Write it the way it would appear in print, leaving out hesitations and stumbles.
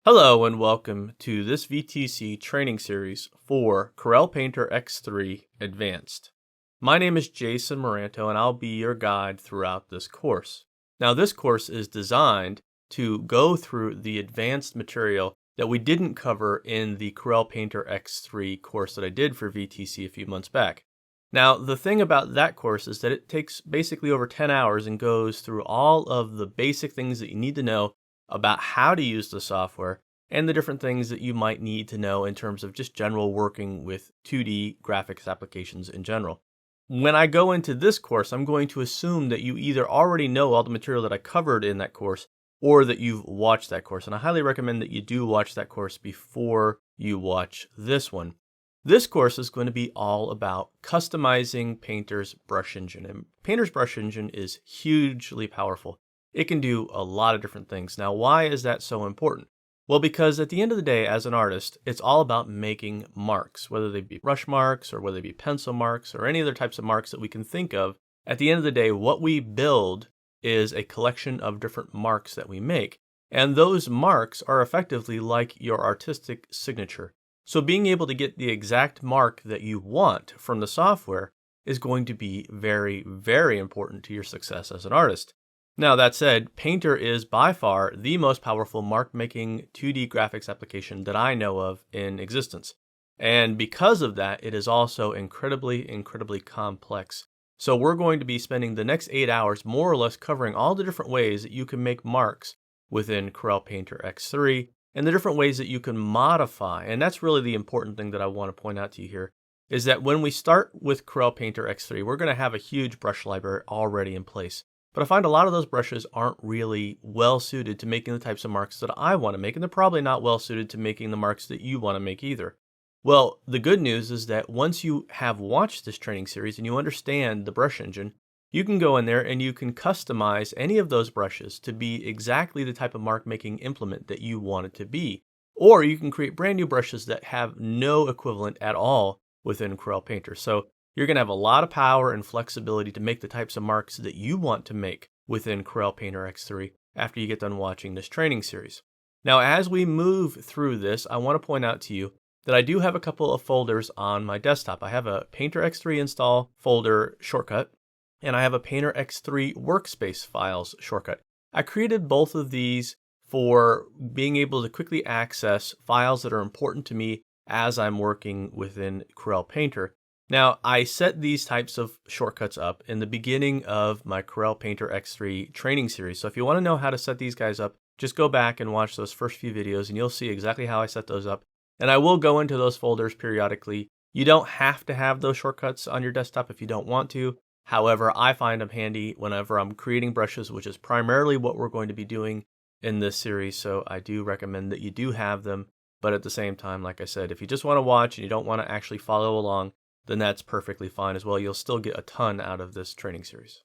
Hello and welcome to this VTC training series for Corel Painter X3 Advanced. My name is Jason Moranto and I'll be your guide throughout this course. Now this course is designed to go through the advanced material that we didn't cover in the Corel Painter X3 course that I did for VTC a few months back. Now the thing about that course is that it takes basically over 10 hours and goes through all of the basic things that you need to know about how to use the software and the different things that you might need to know in terms of just general working with 2D graphics applications in general. When I go into this course, I'm going to assume that you either already know all the material that I covered in that course or that you've watched that course. And I highly recommend that you do watch that course before you watch this one. This course is going to be all about customizing Painter's brush engine. And Painter's brush engine is hugely powerful. It can do a lot of different things. Now, why is that so important? Well, because at the end of the day, as an artist, it's all about making marks, whether they be brush marks or whether they be pencil marks or any other types of marks that we can think of. At the end of the day, what we build is a collection of different marks that we make. And those marks are effectively like your artistic signature. So being able to get the exact mark that you want from the software is going to be very, very important to your success as an artist. Now, that said, Painter is by far the most powerful mark-making 2D graphics application that I know of in existence. And because of that, it is also incredibly, incredibly complex. So we're going to be spending the next 8 hours more or less covering all the different ways that you can make marks within Corel Painter X3 and the different ways that you can modify. And that's really the important thing that I want to point out to you here, is that when we start with Corel Painter X3, we're going to have a huge brush library already in place. But I find a lot of those brushes aren't really well suited to making the types of marks that I want to make, and they're probably not well suited to making the marks that you want to make either. Well, the good news is that once you have watched this training series and you understand the brush engine, you can go in there and you can customize any of those brushes to be exactly the type of mark making implement that you want it to be. Or you can create brand new brushes that have no equivalent at all within Corel Painter. So you're going to have a lot of power and flexibility to make the types of marks that you want to make within Corel Painter X3 after you get done watching this training series. Now, as we move through this, I want to point out to you that I do have a couple of folders on my desktop. I have a Painter X3 install folder shortcut, and I have a Painter X3 workspace files shortcut. I created both of these for being able to quickly access files that are important to me as I'm working within Corel Painter. Now, I set these types of shortcuts up in the beginning of my Corel Painter X3 training series. So if you want to know how to set these guys up, just go back and watch those first few videos and you'll see exactly how I set those up. And I will go into those folders periodically. You don't have to have those shortcuts on your desktop if you don't want to. However, I find them handy whenever I'm creating brushes, which is primarily what we're going to be doing in this series. So I do recommend that you do have them. But at the same time, like I said, if you just want to watch and you don't want to actually follow along, then that's perfectly fine as well. You'll still get a ton out of this training series.